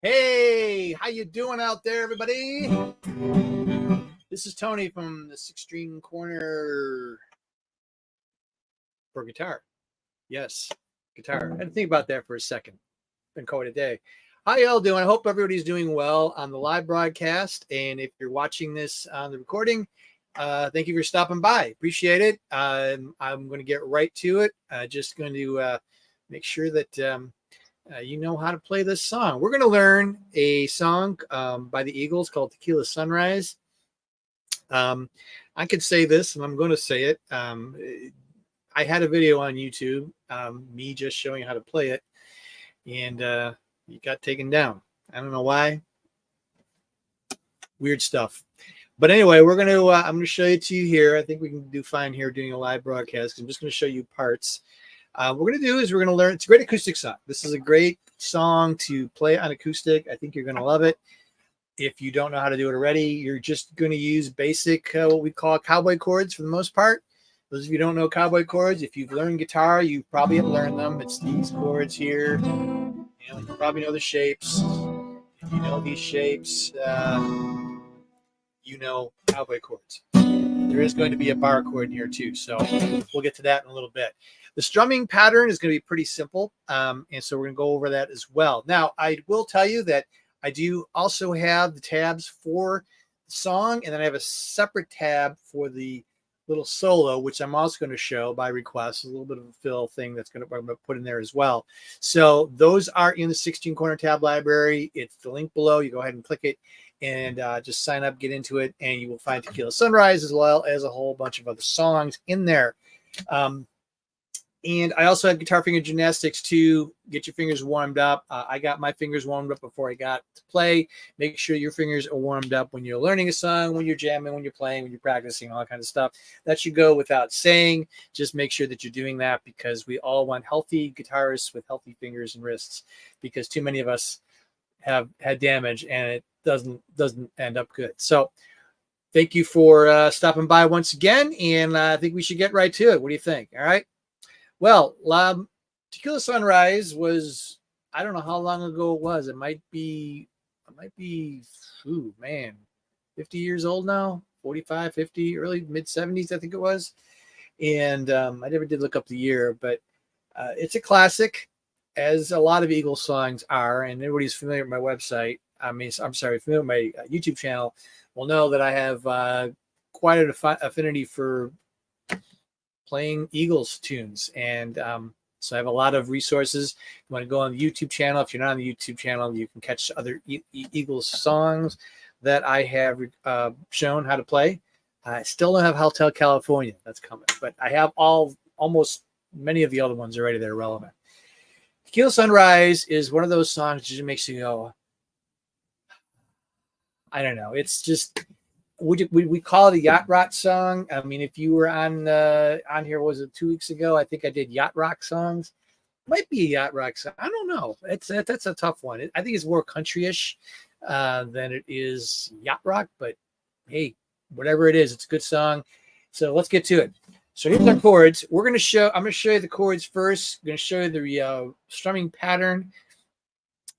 Hey, how you doing out there, everybody? This is Tony from the Six String Corner for guitar. Yes, guitar. I had to think about that for a second. Been quite a day. How y'all doing? I hope everybody's doing well on the live broadcast. And if you're watching this on the recording, thank you for stopping by. Appreciate it. I'm going to get right to it. Just going to make sure that you know how to play this song. We're going to learn a song by the Eagles called Tequila Sunrise. I could say this, and I'm going to say it. I had a video on YouTube, me just showing how to play it, and it got taken down. I don't know why. Weird stuff. But anyway, we're going to, I'm going to show it to you here. I think we can do fine here doing a live broadcast. I'm just going to show you parts. What we're going to do is we're going to learn. It's a great acoustic song. This is a great song to play on acoustic. I think you're going to love it. If you don't know how to do it already, you're just going to use basic, what we call cowboy chords for the most part. Those of you who don't know cowboy chords, if you've learned guitar, you probably have learned them. It's these chords here. You probably know the shapes. If you know these shapes, you know cowboy chords. There is going to be a bar chord in here too, so we'll get to that in a little bit. The strumming pattern is going to be pretty simple, and so we're going to go over that as well. Now, I will tell you that I do also have the tabs for the song, and then I have a separate tab for the little solo, which I'm also going to show by request, a little bit of a fill thing that's I'm going to put in there as well. So those are in the 16 Corner tab library. It's the link below. You go ahead and click it and just sign up, get into it, and you will find Tequila Sunrise as well as a whole bunch of other songs in there. And I also have guitar finger gymnastics to get your fingers warmed up. I got my fingers warmed up before I got to play. Make sure your fingers are warmed up when you're learning a song, when you're jamming, when you're playing, when you're practicing, all that kind of stuff. That should go without saying. Just make sure that you're doing that because we all want healthy guitarists with healthy fingers and wrists, because too many of us have had damage and it doesn't end up good. So thank you for stopping by once again, and I think we should get right to it. What do you think? All right. Well, Tequila Sunrise was, I don't know how long ago it was. It might be, ooh, man, 50 years old now, 45, 50, early mid 70s, I think it was. And I never did look up the year, but it's a classic, as a lot of Eagles songs are. And everybody's familiar with my website. Familiar with my YouTube channel will know that I have quite an affinity for playing Eagles tunes, and so I have a lot of resources. You want to go on the YouTube channel. If you're not on the YouTube channel, you can catch other Eagles songs that I have shown how to play. I still don't have Hotel California. That's coming, but I have almost many of the other ones already that are relevant. Tequila Sunrise is one of those songs that just makes you go, I don't know. It's just, we call it a yacht rock song. I mean, if you were on here, was it 2 weeks ago? I think I did yacht rock songs. Might be a yacht rock song. I don't know. That's a tough one. I think it's more country-ish than it is yacht rock. But hey, whatever it is, it's a good song. So let's get to it. So here's our chords. I'm going to show you the chords first. I'm going to show you the strumming pattern.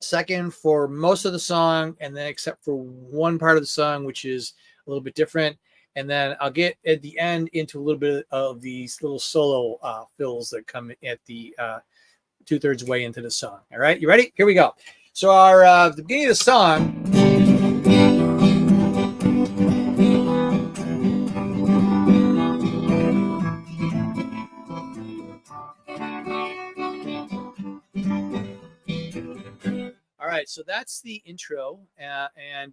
Second, for most of the song, and then except for one part of the song, which is a little bit different. And then I'll get at the end into a little bit of these little solo fills that come at the 2/3 way into the song. All right, you ready? Here we go. So the beginning of the song. All right, so that's the intro, and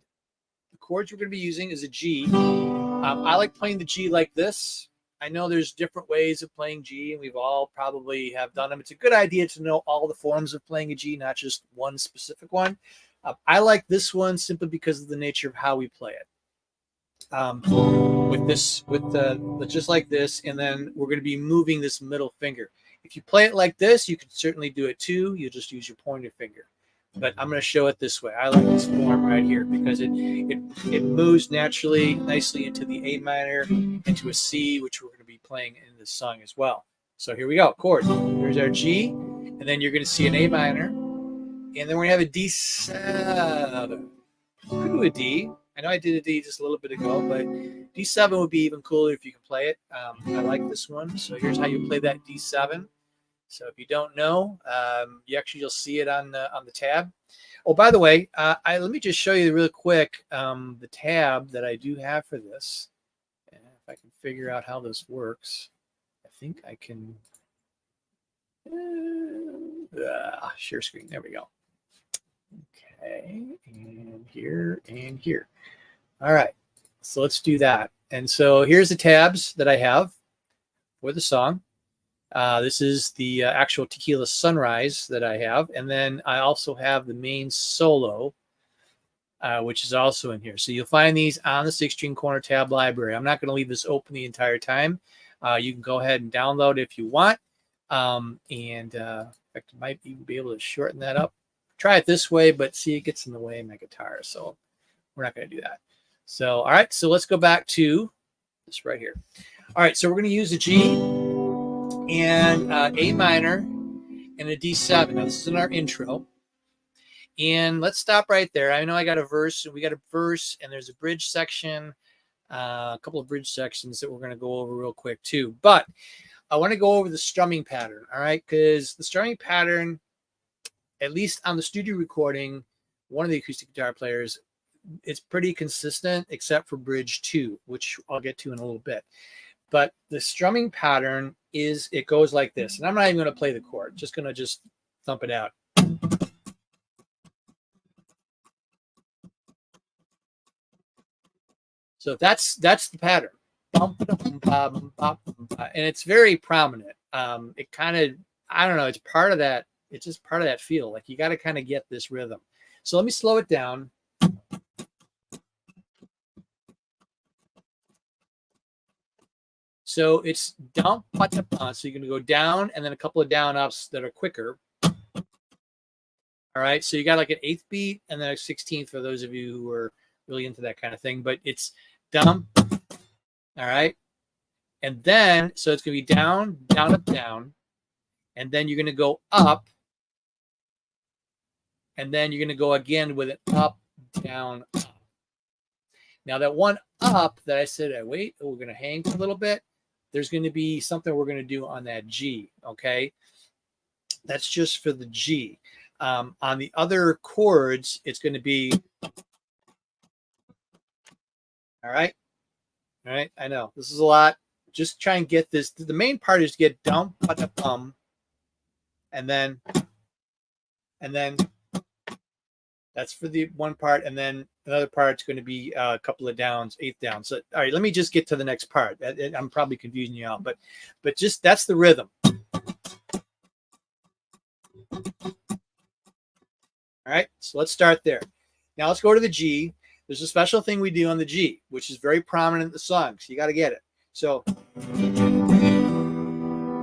the chords we're going to be using is a G. I like playing the G like this. I know there's different ways of playing G, and we've all probably have done them. It's a good idea to know all the forms of playing a G, not just one specific one. I like this one simply because of the nature of how we play it. With just like this, and then we're going to be moving this middle finger. If you play it like this, you can certainly do it too. You just use your pointer finger. But I'm going to show it this way. I like this form right here because it moves naturally, nicely into the A minor, into a C, which we're going to be playing in this song as well. So here we go, chords. There's our G, and then you're going to see an A minor, and then we're going to have a D7. Could do a D. I know I did a D just a little bit ago, but D7 would be even cooler if you can play it. I like this one. So here's how you play that D7. So if you don't know, you'll see it on the tab. Oh, by the way, let me just show you real quick the tab that I do have for this. And if I can figure out how this works, I think I can. Share screen. There we go. Okay, and here and here. All right, so let's do that. And so here's the tabs that I have for the song. This is the actual Tequila Sunrise that I have. And then I also have the main solo, which is also in here. So you'll find these on the 6-string corner tab library. I'm not going to leave this open the entire time. You can go ahead and download if you want. In fact, I might even be able to shorten that up. Try it this way, but see, it gets in the way of my guitar. So we're not going to do that. So, all right, so let's go back to this right here. All right, so we're going to use a G and A minor and a D7. Now, this is in our intro. And let's stop right there. I know I got a verse, and we got a verse, and there's a bridge section, a couple of bridge sections that we're going to go over real quick too. But I want to go over the strumming pattern, all right? Because the strumming pattern, at least on the studio recording, one of the acoustic guitar players, it's pretty consistent except for bridge 2, which I'll get to in a little bit. But the strumming pattern it goes like this. And I'm not even going to play the chord. Just going to thump it out. So that's the pattern. And it's very prominent. It kind of, I don't know, it's part of that. It's just part of that feel. Like you got to kind of get this rhythm. So let me slow it down. So it's down, so you're going to go down and then a couple of down ups that are quicker. All right. So you got like an 8th beat and then a 16th for those of you who are really into that kind of thing. But it's down. All right. And then, so it's going to be down, down, up, down. And then you're going to go up. And then you're going to go again with an up, down, up. Now that one up that I said, we're going to hang for a little bit. There's going to be something we're going to do on that G, okay? That's just for the G. On the other chords, it's going to be, all right? All right, I know. This is a lot. Just try and get this. The main part is to get dum, pa-da-bum, and then that's for the one part, and then another part's going to be a couple of downs, 8th down. So, all right, let me just get to the next part. I'm probably confusing you out, but just that's the rhythm. All right, so let's start there. Now let's go to the G. There's a special thing we do on the G, which is very prominent in the song, so you got to get it. So, all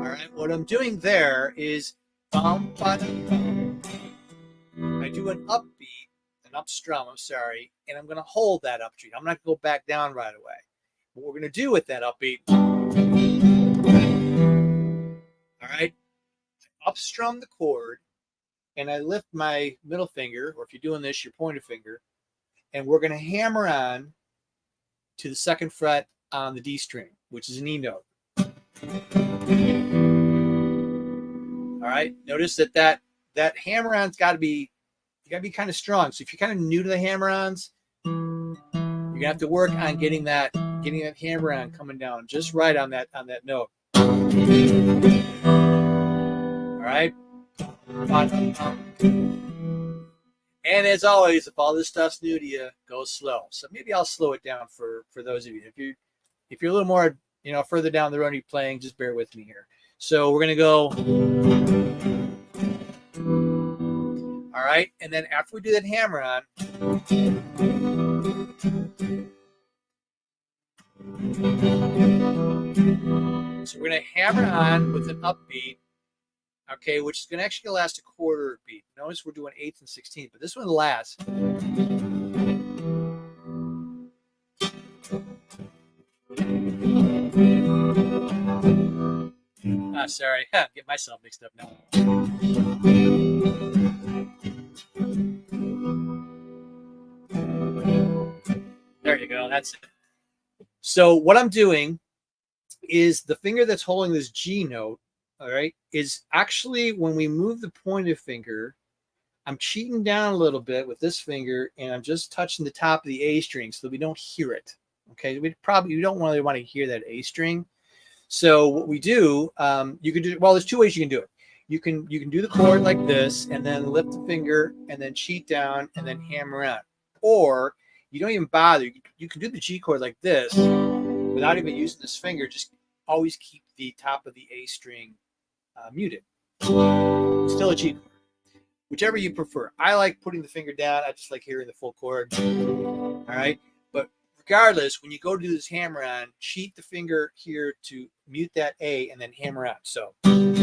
right, what I'm doing there is bum, ba-da-bum. I do an upbeat, an up strum, I'm sorry, and I'm going to hold that upbeat. I'm not going to go back down right away. What we're going to do with that upbeat, all right, I up strum the chord, and I lift my middle finger, or if you're doing this, your pointer finger, and we're going to hammer on to the 2nd fret on the D string, which is an E note. All right, notice that hammer-on's got to be, you got to be kind of strong. So if you're kind of new to the hammer-ons, you're going to have to work on getting that hammer-on coming down just right on that note. All right. And as always, if all this stuff's new to you, go slow. So maybe I'll slow it down for those of you. If you're a little more, further down the road you're playing, just bear with me here. So we're going to go. All right. And then after we do that hammer on, so we're going to hammer on with an upbeat, okay, which is going to actually last a quarter beat. Notice we're doing 8th and 16th, but this one lasts. Sorry, get myself mixed up now. There you go. That's it. So what I'm doing is the finger that's holding this G note, all right, is actually when we move the pointer finger, I'm cheating down a little bit with this finger, and I'm just touching the top of the A string so that we don't hear it. Okay, we don't really want to hear that A string. So what we do, you can do, well, there's two ways you can do it. You can do the chord like this, and then lift the finger, and then cheat down, and then hammer out. Or you don't even bother. You can do the G chord like this without even using this finger. Just always keep the top of the A string muted. Still a G chord. Whichever you prefer. I like putting the finger down. I just like hearing the full chord. All right. But regardless, when you go to do this hammer on, cheat the finger here to mute that A and then hammer out. So. And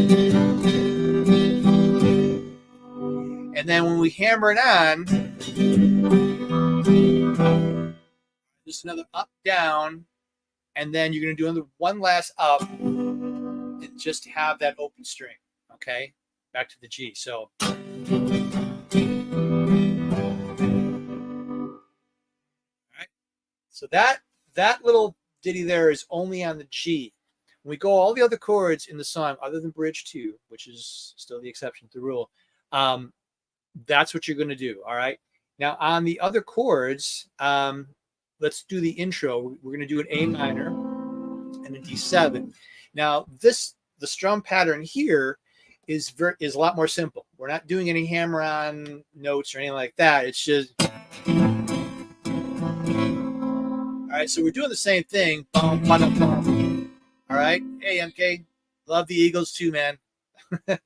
then when we hammer it on, just another up, down, and then you're going to do another one last up and just have that open string. Okay. Back to the G. So. So that little ditty there is only on the G. When we go all the other chords in the song, other than bridge 2, which is still the exception to the rule, that's what you're going to do. All right. Now on the other chords, let's do the intro. We're going to do an A minor and a D7. Now the strum pattern here is a lot more simple. We're not doing any hammer-on notes or anything like that. It's just. All right, so we're doing the same thing. All right. Hey, MK. Love the Eagles too, man.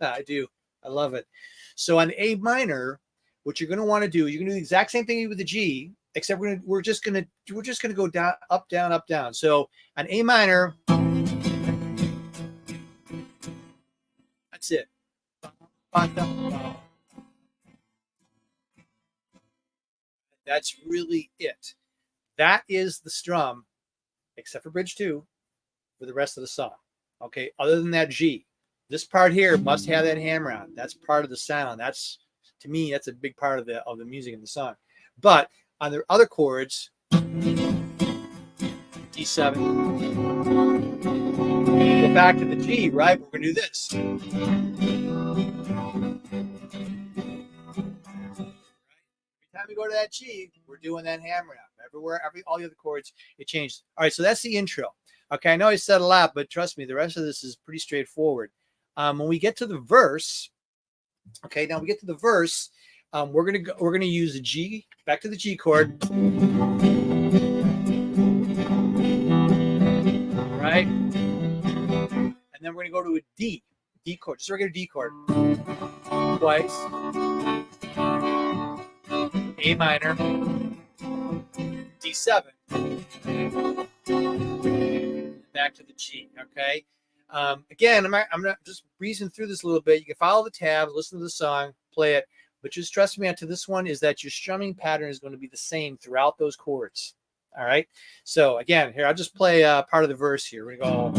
I do. I love it. So on A minor, what you're going to want to do, you're going to do the exact same thing with the G, except we're just going to go down, up, down, up, down. So on A minor, that's it. That's really it. That is the strum, except for bridge 2, for the rest of the song. Okay, other than that G. This part here must have that hammer on. That's part of the sound. That's, to me, that's a big part of the music in the song. But on the other chords, D7, go back to the G, right? We're going to do this. Time we go to that G, we're doing that hammer out. Everywhere, all the other chords, it changes. All right, so that's the intro. Okay, I know I said a lot, but trust me, the rest of this is pretty straightforward. When we get to the verse, okay, now we get to the verse, we're gonna use the G, back to the G chord, right? And then we're gonna go to a D chord, just a regular D chord, twice. A minor, D7, back to the G. Okay. Again, I'm not just breezing through this a little bit. You can follow the tabs, listen to the song, play it, but just trust me onto this one is that your strumming pattern is going to be the same throughout those chords. All right. So again, here I'll just play part of the verse here. We're gonna go.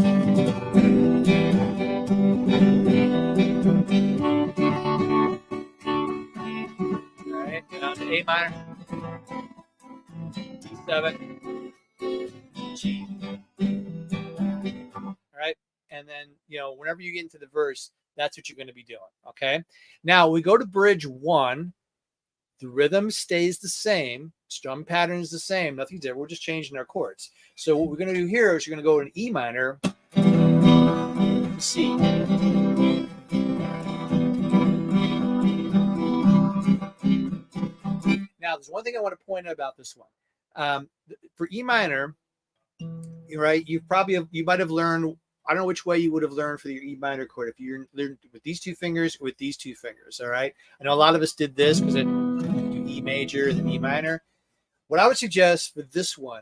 Down to A minor, D7, G. All right, and then whenever you get into the verse, that's what you're going to be doing. Okay. Now we go to bridge 1. The rhythm stays the same. Strum pattern is the same. Nothing's there. We're just changing our chords. So what we're going to do here is you're going to go to an E minor, C. Now, there's one thing I want to point out about this one. For E minor, right, you might have learned, I don't know which way you would have learned for your E minor chord, if you learned with these two fingers or with these two fingers, all right? I know a lot of us did this because it do E major, then E minor. What I would suggest for this one,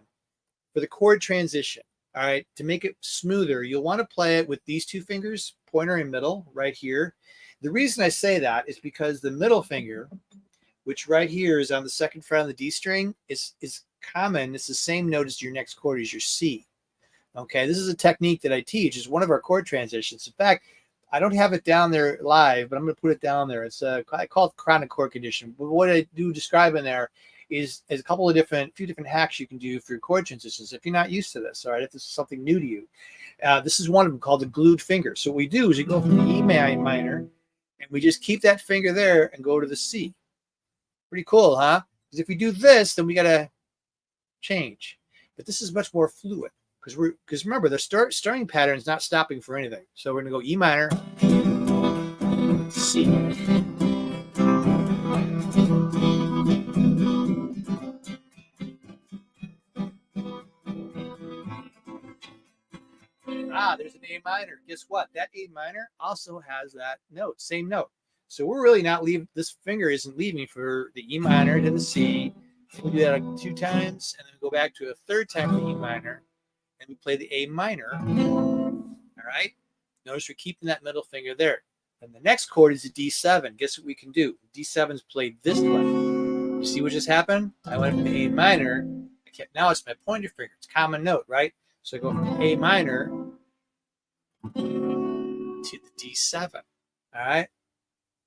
for the chord transition, all right, to make it smoother, you'll want to play it with these two fingers, pointer and middle, right here. The reason I say that is because the middle finger, which right here is on the second fret of the D string, is common. It's the same note as your next chord, is your C. Okay, this is a technique that I teach. It's one of our chord transitions. In fact, I don't have it down there live, but I'm going to put it down there. It's I call it chronic chord condition. But what I do describe in there is a couple of few different hacks you can do for your chord transitions if you're not used to this. All right, if this is something new to you, this is one of them called the glued finger. So what we do is we go from the E minor, and we just keep that finger there and go to the C. Pretty cool, huh? Because if we do this, then we got to change. But this is much more fluid. Because remember, the starting pattern is not stopping for anything. So we're going to go E minor, C. There's an A minor. Guess what? That A minor also has that note, same note. So we're really not leaving, this finger isn't leaving for the E minor to the C. We do that like 2 times, and then we go back to a 3rd time the E minor, and we play the A minor. All right? Notice we're keeping that middle finger there. And the next chord is a D7. Guess what we can do? D7 is played this way. You see what just happened? I went from the A minor. Now it's my pointer finger. It's a common note, right? So I go from A minor to the D7. All right?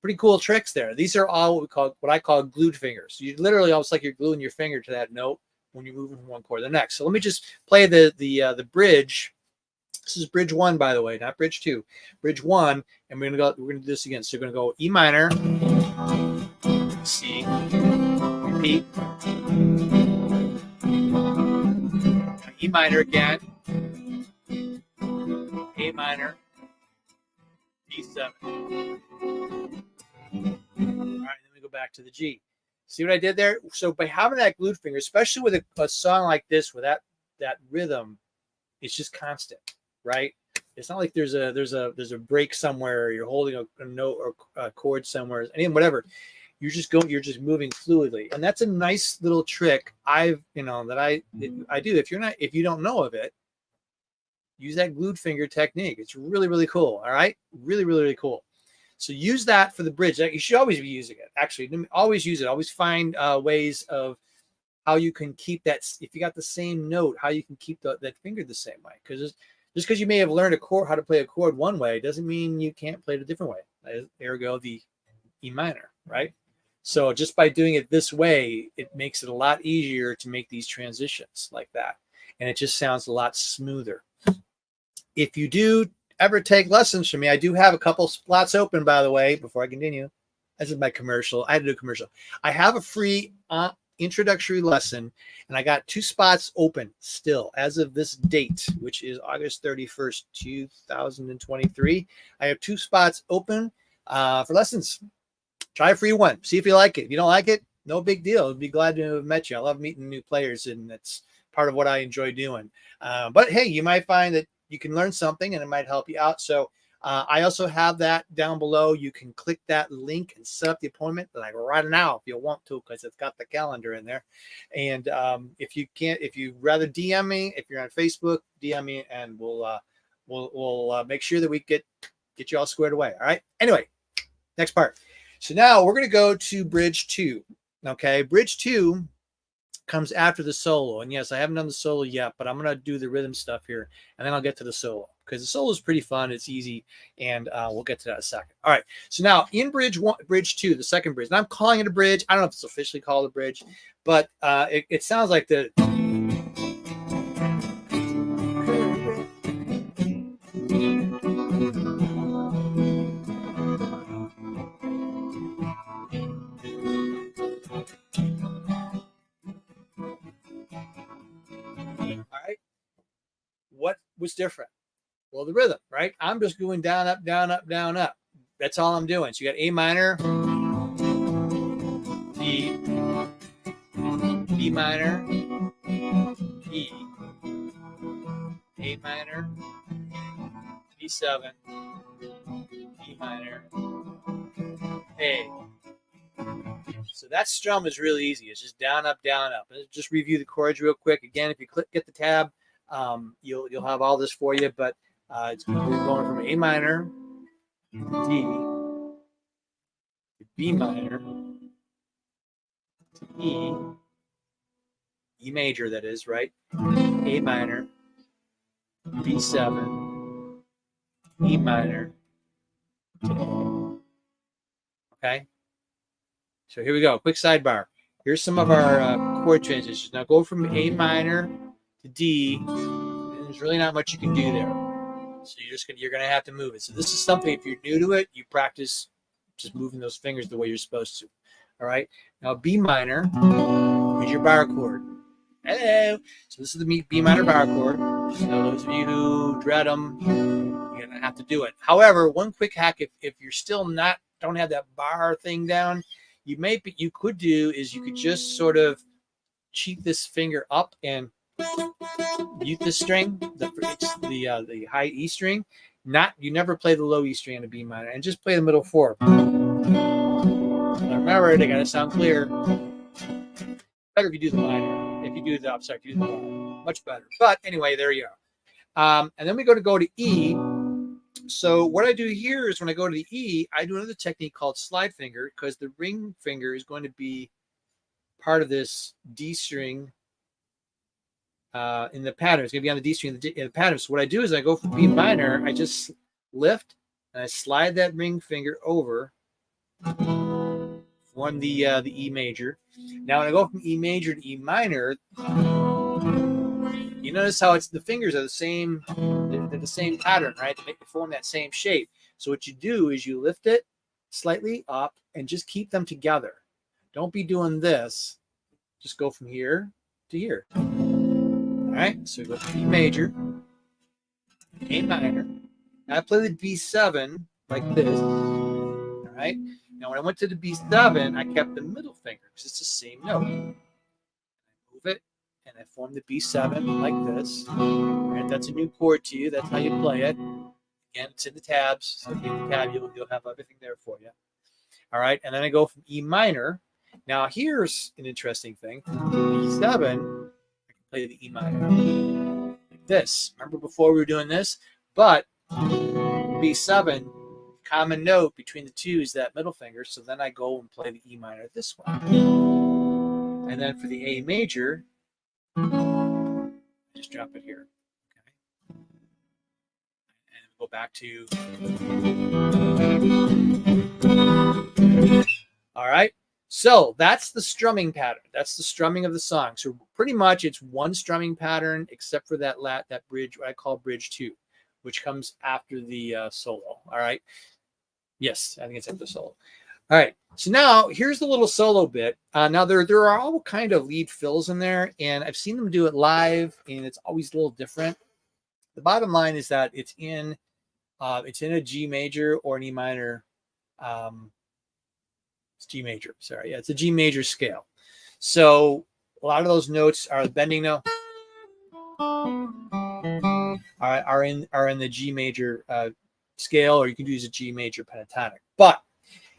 Pretty cool tricks there. These are all what I call glued fingers. You literally almost like you're gluing your finger to that note when you're moving from one chord to the next. So let me just play the bridge. This is bridge 1, by the way, not bridge 2. Bridge 1, and we're gonna do this again. So you're gonna go E minor, C, repeat, E minor again, A minor, D7. All right, then we go back to the G. See what I did there? So by having that glued finger, especially with a song like this, with that rhythm, it's just constant, right? It's not like there's a break somewhere, or you're holding a note or a chord somewhere, and whatever. You're just moving fluidly, and that's a nice little trick I do. If you don't know of it, use that glued finger technique. It's really, really cool. All right, really, really, really cool. So use that for the bridge. You should always be using it. Actually, always use it. Always find ways of how you can keep that. If you got the same note, how you can keep that finger the same way. Because just because you may have learned how to play a chord one way doesn't mean you can't play it a different way. Ergo, the E minor, right? So just by doing it this way, it makes it a lot easier to make these transitions like that. And it just sounds a lot smoother. If you do ever take lessons from me, I do have a couple slots open, by the way, before I continue. This is my commercial. I had to do a commercial. I have a free introductory lesson, and I got 2 spots open still as of this date, which is August 31st, 2023. I have 2 spots open for lessons. Try a free one. See if you like it. If you don't like it, no big deal. I'd be glad to have met you. I love meeting new players, and that's part of what I enjoy doing. But hey, you might find that you can learn something and it might help you out. So I also have that down below. You can click that link and set up the appointment like right now if you want to, because it's got the calendar in there. And if you rather DM me, if you're on Facebook, DM me, and we'll make sure that we get you all squared away. All right. Anyway, next part. So now we're going to go to bridge 2. Okay. Bridge 2 comes after the solo. And yes, I haven't done the solo yet, but I'm going to do the rhythm stuff here, and then I'll get to the solo, because the solo is pretty fun. It's easy, and we'll get to that in a second. All right. So now in bridge 2, the second bridge, and I'm calling it a bridge. I don't know if it's officially called a bridge, but it sounds like the... All right. What was different? Well, the rhythm, right? I'm just going down, up, down, up, down, up. That's all I'm doing. So you got A minor, D, B minor, E, A minor, B7, E minor, A. So that strum is really easy. It's just down, up, down, up. Let's just review the chords real quick. Again, if you get the tab, you'll have all this for you. But we're going from A minor, D, to B minor, to E, E major, that is, right? A minor, B7, E minor, to A. Okay? So here we go. Quick sidebar. Here's some of our chord transitions. Now go from A minor to D. There's really not much you can do there. So you're gonna have to move it. So this is something, if you're new to it, you practice just moving those fingers the way you're supposed to. All right. Now B minor is your bar chord. Hello. So this is the B minor bar chord. So those of you who dread them, you're gonna have to do it. However, one quick hack, if you're still don't have that bar thing down, you could do is you could just sort of cheat this finger up and mute the string, the high E string. You never play the low E string on a B minor, and just play the middle four. Now remember, they gotta sound clear. Better if you do the minor. If you do the if you do the minor, much better. But anyway, there you are. And then we go to E. So what I do here is when I go to the E, I do another technique called slide finger, because the ring finger is going to be part of this D string in the pattern. It's going to be on the D string in the pattern. So what I do is I go from B minor, I just lift and I slide that ring finger over on the E major. Now when I go from E major to E minor, you notice how the fingers are the same. They're the same pattern, right? They form that same shape. So what you do is you lift it slightly up and just keep them together. Don't be doing this. Just go from here to here. All right, so go to E major, A minor. Now I play the B7 like this. All right. Now when I went to the B7, I kept the middle finger because it's the same note. I move it and I form the B7 like this. All right, that's a new chord to you. That's how you play it. Again, it's in the tabs. So if you get the tab, you'll have everything there for you. All right, and then I go from E minor. Now here's an interesting thing. B7. Play the E minor like this. Remember before we were doing this? But B7, common note between the two is that middle finger. So then I go and play the E minor this way. And then for the A major, just drop it here. Okay. And go back to. All right. So that's the strumming pattern. That's the strumming of the song. So pretty much it's one strumming pattern, except for that bridge, what I call bridge 2, which comes after the solo. All right. Yes, I think it's after the solo. All right. So now here's the little solo bit. Now there are all kind of lead fills in there, and I've seen them do it live, and it's always a little different. The bottom line is that it's in a G major or an E minor. It's G major. Sorry, yeah, it's a G major scale. So a lot of those notes are the bending note are in the G major scale, or you can use a G major pentatonic. But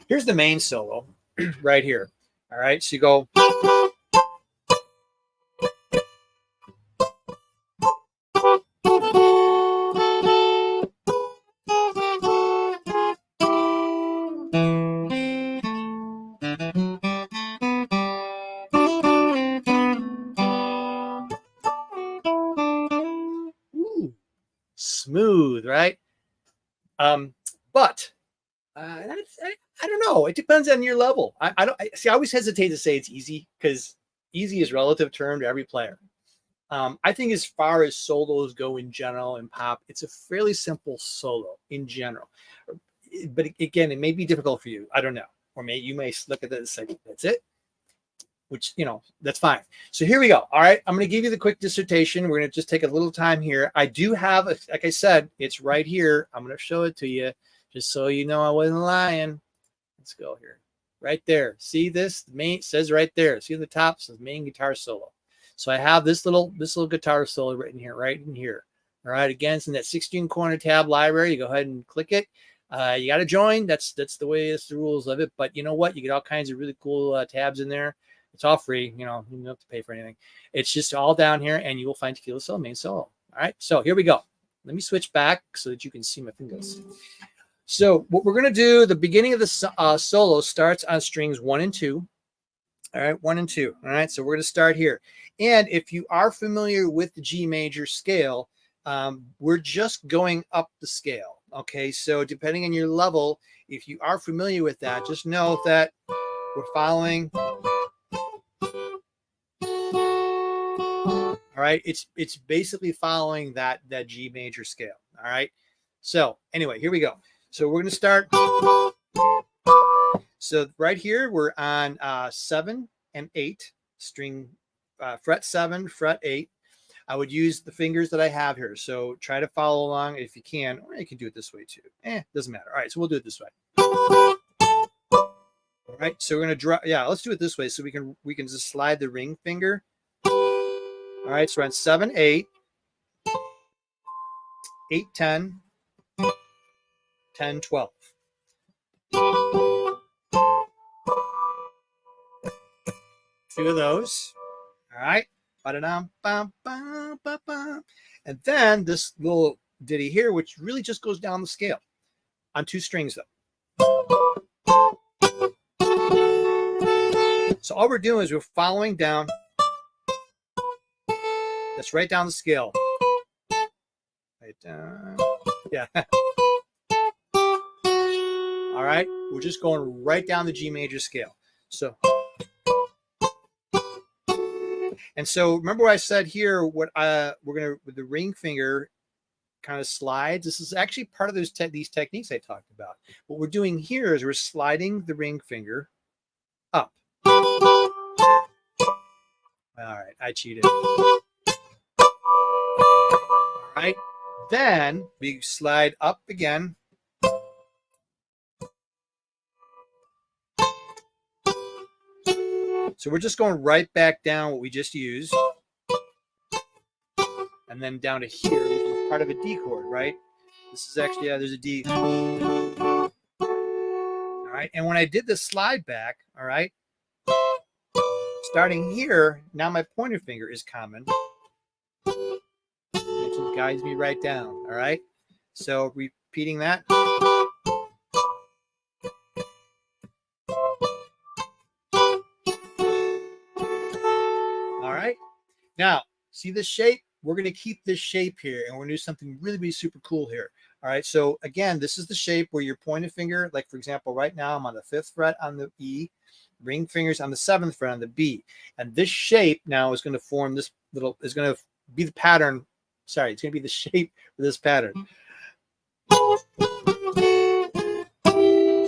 here's the main solo right here. All right, so you go. Ooh, smooth, right? But I don't know. It depends on your level. I always hesitate to say it's easy, because easy is relative term to every player. I think as far as solos go in general in pop, it's a fairly simple solo in general. But again, it may be difficult for you. I don't know. Or you may look at it and say, that's it. Which, that's fine. So here we go. All right. I'm going to give you the quick dissertation. We're going to just take a little time here. I do have, like I said, it's right here. I'm going to show it to you just so you know I wasn't lying. Let's go here. Right there. See this? The main says right there. See the top says main guitar solo. So I have this little guitar solo written here, right in here. All right. Again, it's in that 16 corner tab library. You go ahead and click it. You got to join. That's the way it's the rules of it. But you know what? You get all kinds of really cool tabs in there. It's all free. You don't have to pay for anything. It's just all down here, and you will find Tequila Solo, main solo. All right. So here we go. Let me switch back so that you can see my fingers. So what we're going to do, the beginning of the solo starts on strings 1 and 2. All right, 1 and 2. All right, so we're going to start here. And if you are familiar with the G major scale, we're just going up the scale. Okay, so depending on your level, if you are familiar with that, just know that we're following. All right, it's basically following that G major scale. All right, so anyway, here we go. So we're going to start. So right here we're on 7 and 8 string, fret 7, fret 8. I would use the fingers that I have here. So try to follow along if you can, or you can do it this way too. Doesn't matter. All right, so we'll do it this way. All right, so we're gonna draw. Yeah, let's do it this way so we can just slide the ring finger. All right, so we're on 7, 8, 8, 10, 10, 12. Two of those. All right. And then this little ditty here, which really just goes down the scale on 2 strings though. So all we're doing is we're following down. That's right down the scale. Right down. Yeah. All right. We're just going right down the G major scale. So. And so remember what I said here, what we're going to, with the ring finger kind of slides. This is actually part of these techniques I talked about. What we're doing here is we're sliding the ring finger up. All right, I cheated. All right, then we slide up again. So we're just going right back down what we just used. And then down to here, which is part of a D chord, right? This is actually, there's a D. All right, and when I did the slide back, all right, starting here, now my pointer finger is common. It just guides me right down, all right? So repeating that. All right, now see this shape? We're going to keep this shape here, and we're going to do something really super cool here. All right, so again, this is the shape where your pointer finger, like for example, right now I'm on the 5th fret on the E, ring fingers on the 7th fret on the B, and this shape now is going to form this little, is going to be the pattern. Sorry, it's going to be the shape for this pattern.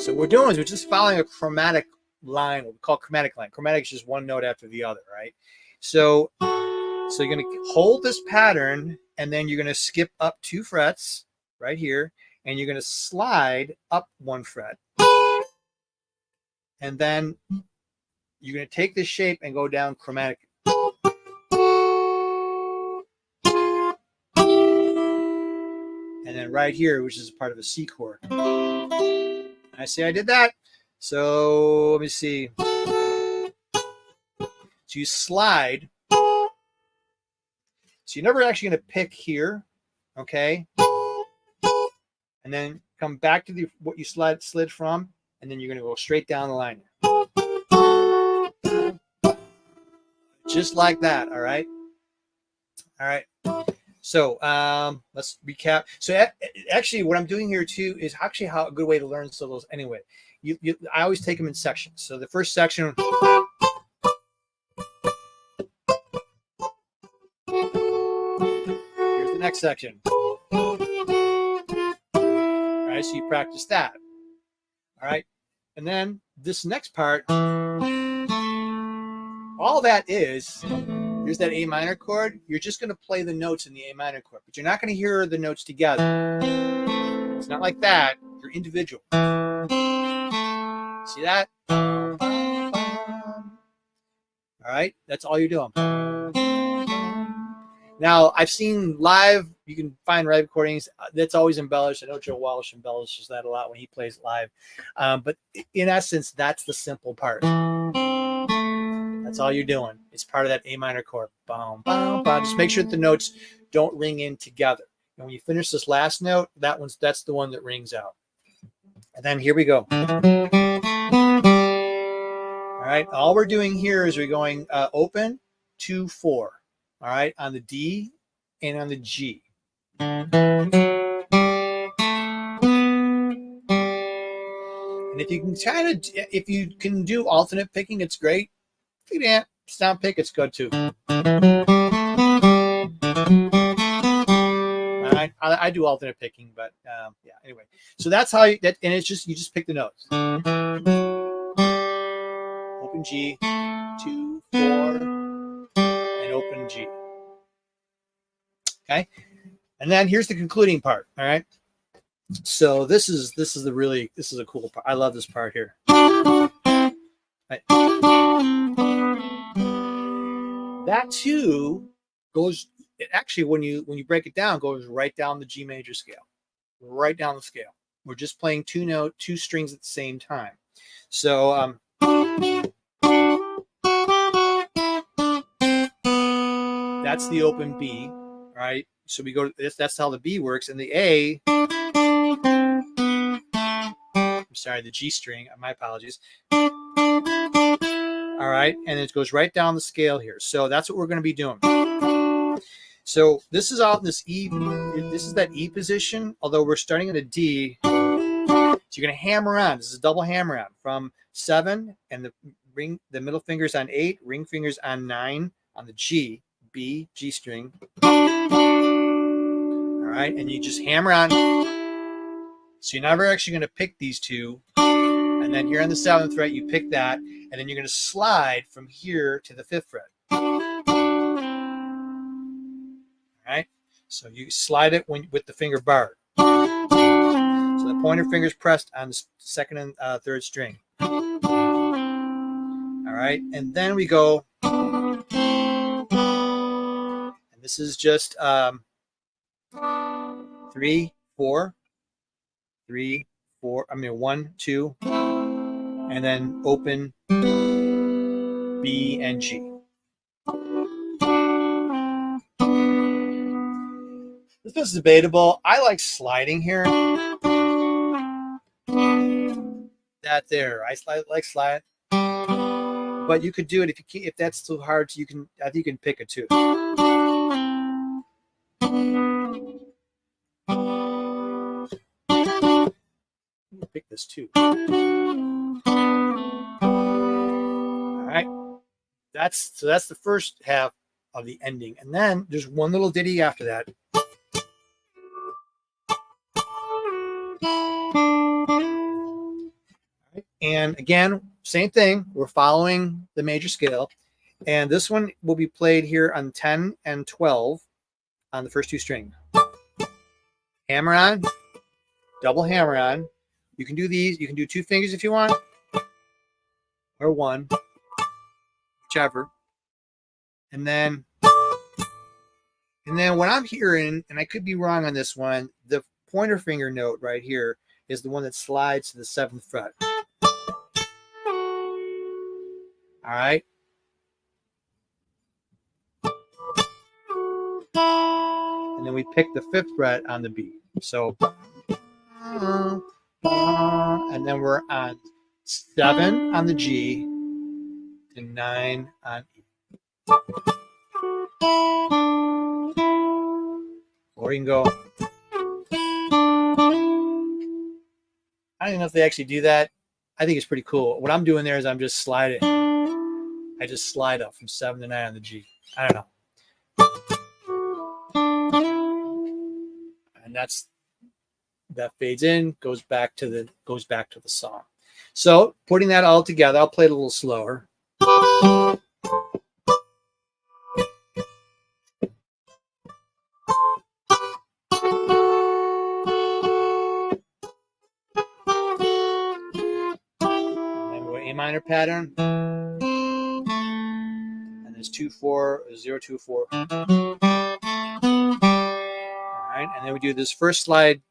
So what we're doing is we're just following a chromatic line, what we call chromatic line. Chromatic is just one note after the other, right? So you're going to hold this pattern, and then you're going to skip up 2 frets right here, and you're going to slide up 1 fret. And then you're going to take this shape and go down chromatic. And then right here, which is part of a C chord. I see I did that. So let me see. So you slide. So you're never actually going to pick here, okay? And then come back to what you slid from, and then you're going to go straight down the line. Just like that, all right? All right. So let's recap. So actually what I'm doing here too is actually a good way to learn solos anyway. I always take them in sections. So the first section. Next section. All right, so you practice that. All right, and then this next part, all that is, here's that A minor chord. You're just going to play the notes in the A minor chord, but you're not going to hear the notes together. It's not like that. You're individual. See that? All right, that's all you're doing. Now, I've seen live, you can find live recordings, that's always embellished. I know Joe Walsh embellishes that a lot when he plays live. But in essence, that's the simple part. That's all you're doing. It's part of that A minor chord. Boom, boom, boom. Just make sure that the notes don't ring in together. And when you finish this last note, that's the one that rings out. And then here we go. All right, all we're doing here is we're going open, 2, 4. All right, on the D and on the G. And if you can if you can do alternate picking, it's great. If you can't, stomp pick, it's good too. All right, I do alternate picking, but yeah. Anyway, so that's how and it's just you just pick the notes. Open G, 2, 4, and open G. Okay, and then here's the concluding part. All right. So this is a cool part. I love this part here. Right. That too goes actually when you break it down goes right down the G major scale, right down the scale. We're just playing two strings at the same time. So that's the open B, right? So we go to this. That's how the B works, and the A. I'm sorry, the G string. My apologies. All right, and it goes right down the scale here. So that's what we're going to be doing. So this is out in this E. This is that E position. Although we're starting at a D, so you're going to hammer on. This is a double hammer on from 7, and the middle finger's on 8, ring fingers on 9 on the G, B, G string. All right, and you just hammer on. So you're never actually going to pick these two. And then here on the 7th fret, you pick that, and then you're going to slide from here to the 5th fret. All right, so you slide it with the finger barred. So the pointer finger's pressed on the 2nd and 3rd string. All right, and then we go, and this is just 3, 4, 3, 4. I mean 1, 2, and then open B and G. This is debatable. I like sliding here. That there, I like slide. But you could do it if that's too hard. I think you can pick it too. Pick this too. All right, that's the first half of the ending, and then there's one little ditty after that. Right. And again, same thing. We're following the major scale, and this one will be played here on 10 and 12 on the first 2 strings. Hammer on, double hammer on. You can do these. You can do 2 fingers if you want, or 1, whichever. And then what I'm hearing, and I could be wrong on this one, the pointer finger note right here is the one that slides to the 7th fret. All right. And then we pick the 5th fret on the B. So, and then we're on 7 on the G to 9 on E. Or you can go. I don't know if they actually do that. I think it's pretty cool. What I'm doing there is I'm just sliding. I just slide up from 7 to 9 on the G. I don't know. And that fades in, goes back to the song. So putting that all together, I'll play it a little slower. A minor pattern, and there's 2 4 0 2 4. All right, and then we do this first slide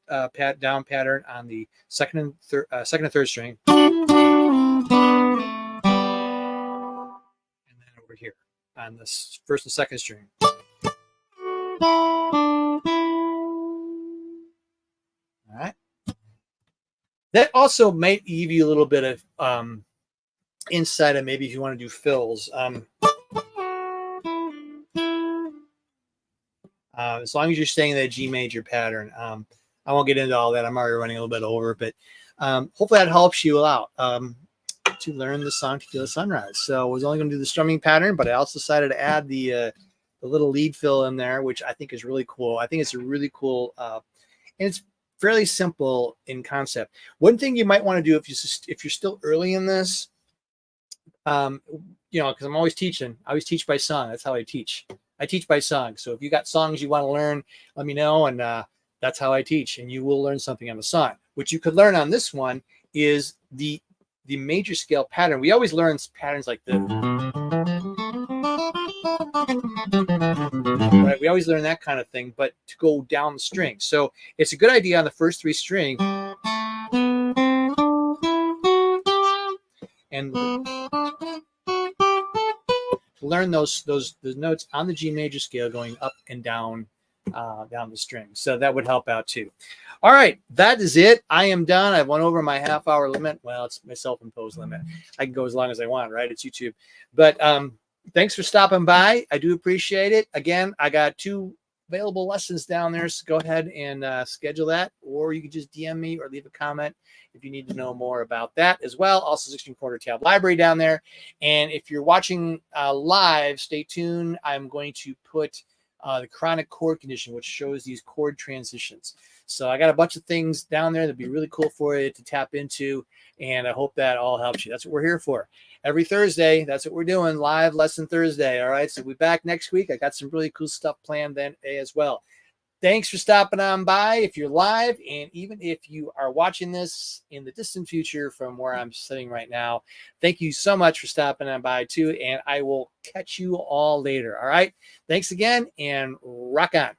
down pattern on the second and third string, and then over here on the first and second string. All right. That also might give you a little bit of insight on maybe if you want to do fills. as long as you're staying in that G major pattern. I won't get into all that. I'm already running a little bit over, but hopefully that helps you out to learn the song Tequila Sunrise. So I was only going to do the strumming pattern, but I also decided to add the little lead fill in there, which I think is really cool. I think it's a really cool, and it's fairly simple in concept. One thing you might want to do if you're still early in this, you know, because I'm always teaching. I always teach by song. That's how I teach. I teach by song. So if you got songs you want to learn, let me know, and that's how I teach. And you will learn something on the song. What you could learn on this one is the major scale pattern. We always learn patterns like this. Right? We always learn that kind of thing, but to go down the string. So it's a good idea on the first 3 strings. And learn those notes on the G major scale going up and down the string. So that would help out too. All right, that is it. I am done. I've went over my half-hour limit. Well, it's my self-imposed limit. I can go as long as I want, right? It's YouTube. But thanks for stopping by. I do appreciate it. Again, I got 2 available lessons down there, so go ahead and schedule that, or you can just DM me or leave a comment if you need to know more about that as well. Also, 16-quarter tab library down there. And if you're watching live, stay tuned. I'm going to put the chronic chord condition, which shows these chord transitions. So I got a bunch of things down there that'd be really cool for you to tap into, and I hope that all helps you. That's what we're here for. Every Thursday, that's what we're doing, live lesson Thursday. All right, so we'll be back next week. I got some really cool stuff planned then as well. Thanks for stopping on by if you're live, and even if you are watching this in the distant future from where I'm sitting right now, thank you so much for stopping on by too, and I will catch you all later. All right, thanks again, and rock on.